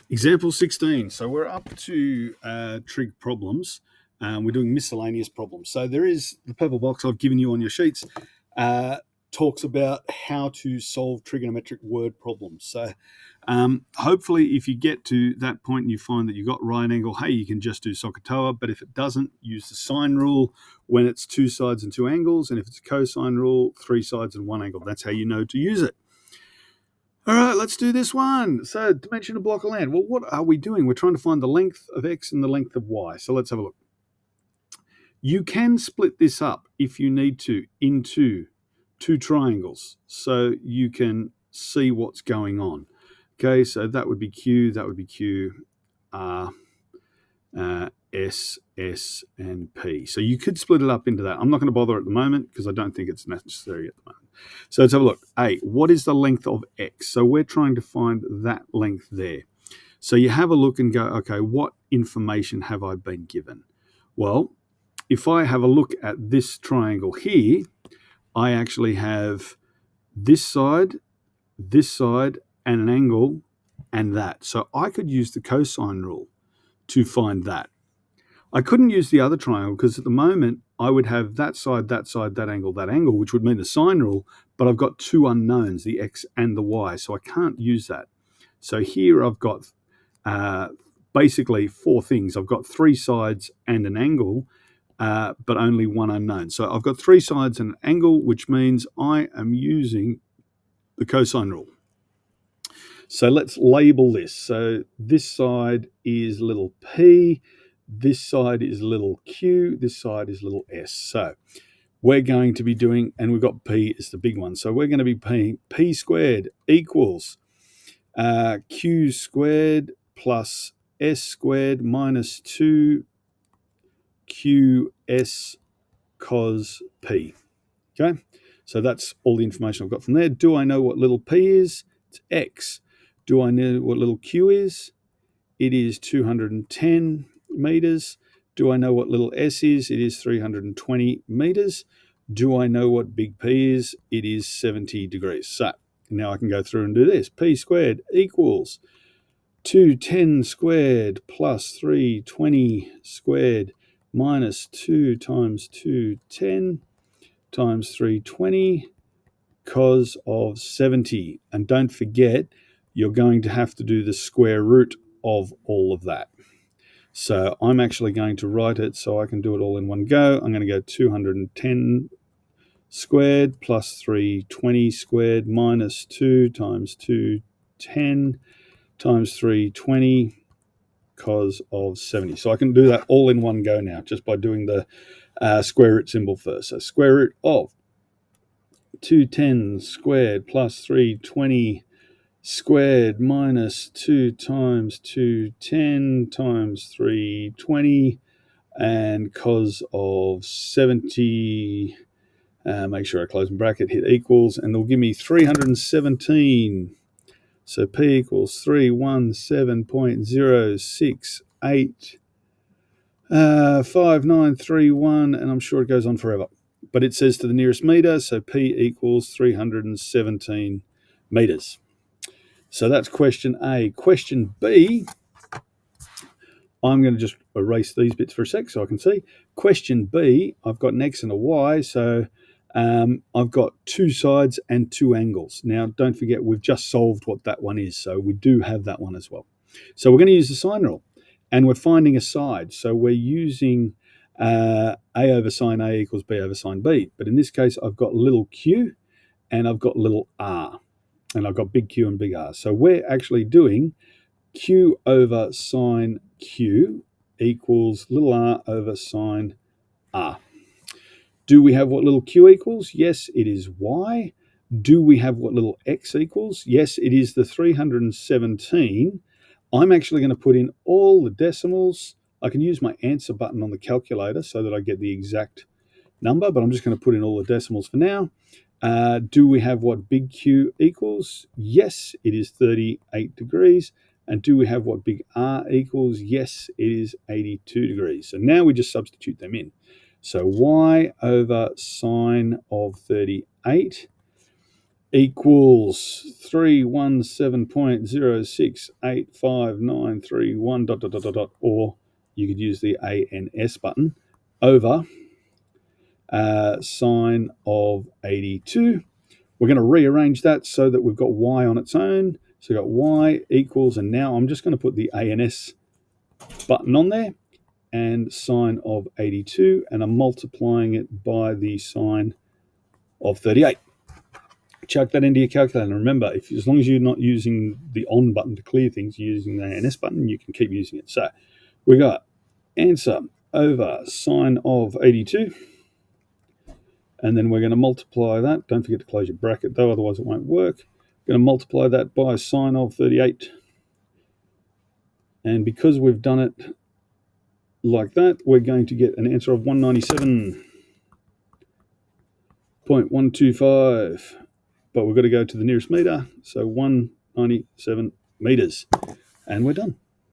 Example 16. So we're up to trig problems. We're doing miscellaneous problems. So there is the purple box I've given you on your sheets talks about how to solve trigonometric word problems. So hopefully if you get to that point and you find that you've got right angle, hey, you can just do SOHCAHTOA. But if it doesn't, use the sine rule when it's two sides and two angles. And if it's a cosine rule, three sides and one angle. That's how you know to use it. All right, let's do this one. So dimension of block of land. Well, what are we doing? We're trying to find the length of x and the length of y. So let's have a look. You can split this up if you need to into two triangles so you can see what's going on. Okay, so that would be Q, that would be Q, R, S, S, and P. So you could split it up into that. I'm not going to bother at the moment because I don't think it's necessary at the moment. So let's have a look. A, what is the length of X? So we're trying to find that length there. So you have a look and go, okay, what information have I been given? Well, if I have a look at this triangle here, I actually have this side, and an angle, and that. So I could use the cosine rule to find that. I couldn't use the other triangle because at the moment I would have that side, that angle, which would mean the sine rule, but I've got two unknowns, the x and the y, so I can't use that. So here I've got basically four things. I've got three sides and an angle, but only one unknown. So I've got three sides and an angle, which means I am using the cosine rule. So let's label this. So this side is little p, this side is little q, this side is little s. So we're going to be doing, and we've got p is the big one. So we're going to be paying p squared equals q squared plus s squared minus 2 qs cos p. Okay, so that's all the information I've got from there. Do I know what little p is? It's x. Do I know what little q is? It is 210 meters. Do I know what little s is? It is 320 meters. Do I know what big P is? It is 70 degrees. So now I can go through and do this. P squared equals 210 squared plus 320 squared minus 2 times 210 times 320 cos of 70. And don't forget, you're going to have to do the square root of all of that. So I'm actually going to write it so I can do it all in one go. I'm going to go 210 squared plus 320 squared minus 2 times 210 times 320 cos of 70. So I can do that all in one go now just by doing the square root symbol first. So square root of 210 squared plus 320 squared minus 2 times 210 times 320 and cos of 70. Make sure I close my bracket, hit equals, and they'll give me 317. So P equals 317.068 5931, and I'm sure it goes on forever. But it says to the nearest meter, so P equals 317 meters. So that's question A. Question B, I'm going to just erase these bits for a sec so I can see. Question B, I've got an X and a Y, so I've got two sides and two angles. Now, don't forget, we've just solved what that one is, so we do have that one as well. So we're going to use the sine rule, and we're finding a side. So we're using A over sine A equals B over sine B. But in this case, I've got little q and I've got little r, and I've got big Q and big R. So we're actually doing Q over sine Q equals little r over sine r. Do we have what little q equals? Yes, it is y. Do we have what little x equals? Yes, it is the 317. I'm actually going to put in all the decimals. I can use my answer button on the calculator so that I get the exact number, but I'm just going to put in all the decimals for now. Do we have what big Q equals? Yes, it is 38 degrees. And do we have what big R equals? Yes, it is 82 degrees. So now we just substitute them in. So y over sine of 38 equals 317.0685931 dot dot dot dot dot, or you could use the ANS button over sine of 82. We're going to rearrange that so that we've got y on its own. So we've got y equals, and now I'm just going to put the ANS button on there, and sine of 82, and I'm multiplying it by the sine of 38. Chuck that into your calculator. And remember, as long as you're not using the on button to clear things, you're using the ANS button, you can keep using it. So we got answer over sine of 82. And then we're going to multiply that. Don't forget to close your bracket, though, otherwise it won't work. We're going to multiply that by sine of 38. And because we've done it like that, we're going to get an answer of 197.125. But we've got to go to the nearest meter, so 197 meters. And we're done.